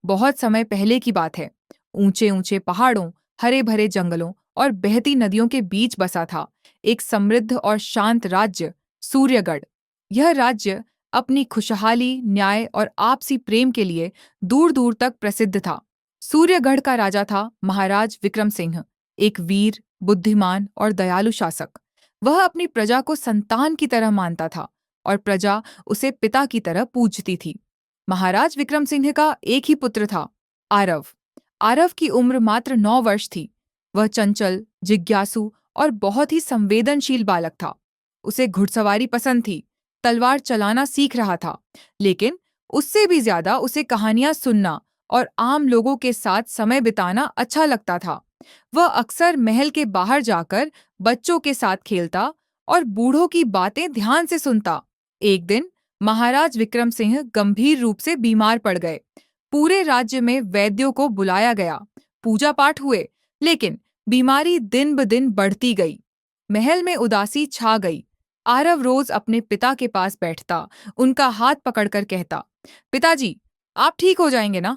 बहुत समय पहले की बात है। ऊंचे ऊंचे पहाड़ों, हरे भरे जंगलों और बहती नदियों के बीच बसा था एक समृद्ध और शांत राज्य, सूर्यगढ़। यह राज्य अपनी खुशहाली, न्याय और आपसी प्रेम के लिए दूर दूर तक प्रसिद्ध था। सूर्यगढ़ का राजा था महाराज विक्रम सिंह, एक वीर, बुद्धिमान और दयालु शासक। वह अपनी प्रजा को संतान की तरह मानता था और प्रजा उसे पिता की तरह पूजती थी। महाराज विक्रम सिंह का एक ही पुत्र था, आरव। आरव की उम्र मात्र 9 वर्ष थी। वह चंचल, जिज्ञासु और बहुत ही संवेदनशील बालक था। उसे घुड़सवारी पसंद थी, तलवार चलाना सीख रहा था, लेकिन उससे भी ज्यादा उसे कहानियां सुनना और आम लोगों के साथ समय बिताना अच्छा लगता था। वह अक्सर महल के बाहर जाकर बच्चों के साथ खेलता और बूढ़ों की बातें ध्यान से सुनता। एक दिन महाराज विक्रम सिंह गंभीर रूप से बीमार पड़ गए। पूरे राज्य में वैद्यों को बुलाया गया, पूजा पाठ हुए, लेकिन बीमारी दिन ब दिन बढ़ती गई। महल में उदासी छा गई। आरव रोज अपने पिता के पास बैठता, उनका हाथ पकड़कर कहता, पिताजी, आप ठीक हो जाएंगे ना?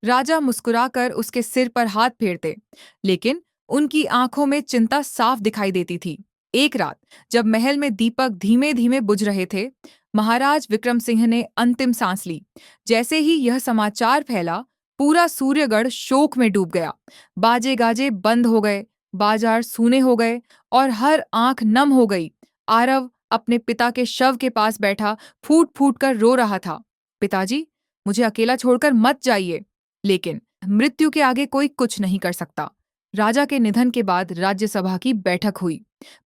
राजा मुस्कुराकर उसके सिर पर हाथ फेरते, लेकिन उनकी आंखों में चिंता साफ दिखाई देती थी। एक रात जब महल में दीपक धीमे धीमे बुझ रहे थे, महाराज विक्रम सिंह ने अंतिम सांस ली। जैसे ही यह समाचार फैला, पूरा सूर्यगढ़ शोक में डूब गया। बाजे गाजे बंद हो गए, बाजार सूने हो गए और हर आंख नम हो गई। आरव अपने पिता के शव के पास बैठा फूट फूट कर रो रहा था। पिताजी, मुझे अकेला छोड़कर मत जाइए। लेकिन मृत्यु के आगे कोई कुछ नहीं कर सकता। राजा के निधन के बाद राज्यसभा की बैठक हुई।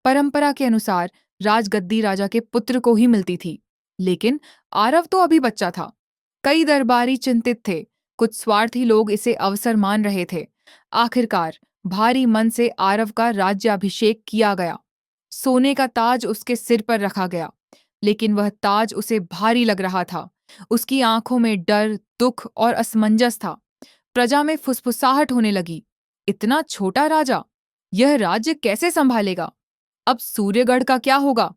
परंपरा के अनुसार राजगद्दी राजा के पुत्र को ही मिलती थी, लेकिन आरव तो अभी बच्चा था। कई दरबारी चिंतित थे, कुछ स्वार्थी लोग इसे अवसर मान रहे थे। आखिरकार भारी मन से आरव का राज्याभिषेक किया गया। सोने का ताज उसके सिर पर रखा गया, लेकिन वह ताज उसे भारी लग रहा था। उसकी आंखों में डर, दुख और असमंजस था। प्रजा में फुसफुसाहट होने लगी, इतना छोटा राजा, यह राज्य कैसे संभालेगा? अब सूर्यगढ़ का क्या होगा?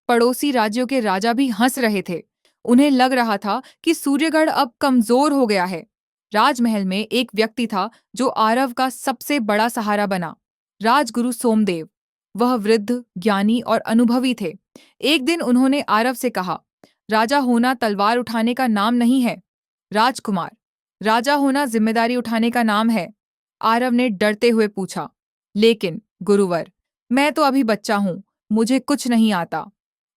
पड़ोसी राज्यों के राजा भी हंस रहे थे। उन्हें लग रहा था कि सूर्यगढ़ अब कमजोर हो गया है। राजमहल में एक व्यक्ति था जो आरव का सबसे बड़ा सहारा बना, राजगुरु सोमदेव। वह वृद्ध, ज्ञानी और अनुभवी थे। एक दिन उन्होंने आरव से कहा, राजा होना तलवार उठाने का नाम नहीं है, राजकुमार। राजा होना जिम्मेदारी उठाने का नाम है। आरव ने डरते हुए पूछा, लेकिन गुरुवर, मैं तो अभी बच्चा हूं, मुझे कुछ नहीं आता।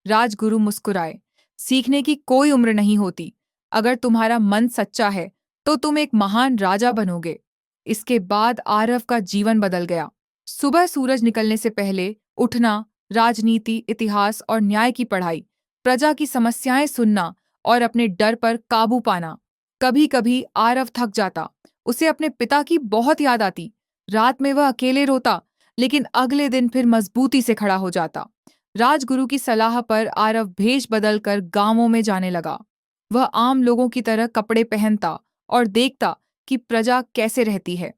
राजगुरु मुस्कुराए, सीखने की कोई उम्र नहीं होती। अगर तुम्हारा मन सच्चा है तो तुम एक महान राजा बनोगे। इसके बाद आरव का जीवन बदल गया। सुबह सूरज निकलने से पहले उठना, राजनीति, इतिहास और न्याय की पढ़ाई, प्रजा की समस्याएं सुनना और अपने डर पर काबू पाना। कभी कभी आरव थक जाता, उसे अपने पिता की बहुत याद आती। रात में वह अकेले रोता, लेकिन अगले दिन फिर मजबूती से खड़ा हो जाता। राजगुरु की सलाह पर आरव भेष बदलकर गांवों में जाने लगा। वह आम लोगों की तरह कपड़े पहनता और देखता कि प्रजा कैसे रहती है।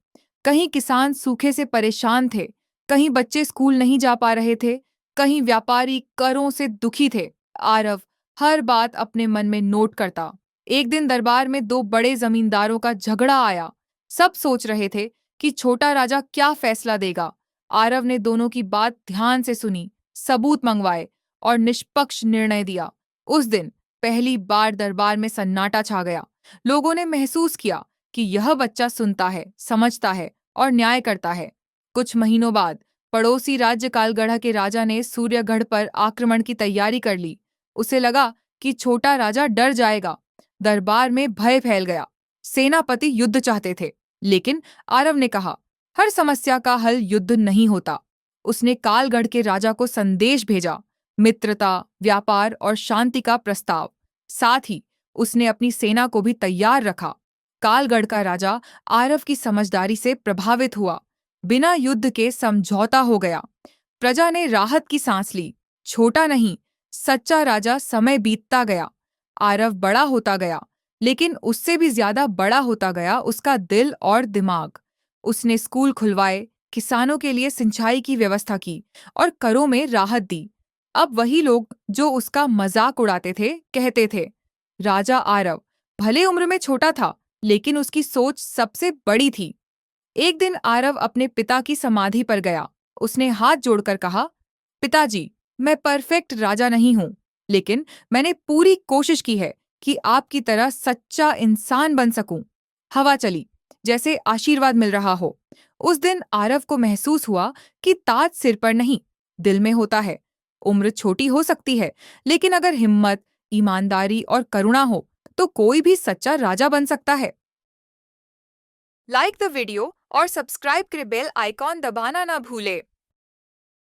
कहीं किसान सूखे से परेशान थे, कहीं बच्चे स्कूल नहीं जा पा रहे थे, कहीं व्यापारी करों से दुखी थे। आरव हर बात अपने मन में नोट करता। एक दिन दरबार में दो बड़े जमींदारों का झगड़ा आया। सब सोच रहे थे कि छोटा राजा क्या फैसला देगा। आरव ने दोनों की बात ध्यान से सुनी, सबूत मंगवाए और निष्पक्ष निर्णय दिया। उस दिन पहली बार दरबार में सन्नाटा छा गया। लोगों ने महसूस किया कि यह बच्चा सुनता है, समझता है और न्याय करता है। कुछ महीनों बाद पड़ोसी राज्य कालगढ़ के राजा ने सूर्यगढ़ पर आक्रमण की तैयारी कर ली। उसे लगा कि छोटा राजा डर जाएगा। दरबार में भय फैल गया। सेनापति युद्ध चाहते थे, लेकिन आरव ने कहा, हर समस्या का हल युद्ध नहीं होता। उसने कालगढ़ के राजा को संदेश भेजा, मित्रता, व्यापार और शांति का प्रस्ताव। साथ ही उसने अपनी सेना को भी तैयार रखा। कालगढ़ का राजा आरव की समझदारी से प्रभावित हुआ। बिना युद्ध के समझौता हो गया। प्रजा ने राहत की सांस ली। छोटा नहीं, सच्चा राजा समय बीतता गया। आरव बड़ा होता गया, लेकिन उससे भी ज्यादा बड़ा होता गया उसका दिल और दिमाग। उसने स्कूल खुलवाए, किसानों के लिए सिंचाई की व्यवस्था की और करों में राहत दी। अब वही लोग जो उसका मजाक उड़ाते थे कहते थे, राजा आरव भले उम्र में छोटा था, लेकिन उसकी सोच सबसे बड़ी थी। एक दिन आरव अपने पिता की समाधि पर गया। उसने हाथ जोड़कर कहा, पिताजी, मैं परफेक्ट राजा नहीं हूं, लेकिन मैंने पूरी कोशिश की है कि आपकी तरह सच्चा इंसान बन सकूं। हवा चली, जैसे आशीर्वाद मिल रहा हो। उस दिन आरव को महसूस हुआ कि ताज सिर पर नहीं, दिल में होता है। उम्र छोटी हो सकती है, लेकिन अगर हिम्मत, ईमानदारी और करुणा हो, तो कोई भी सच्चा राजा बन सकता है। लाइक द वीडियो और सब्सक्राइब के बेल आइकॉन दबाना ना भूले।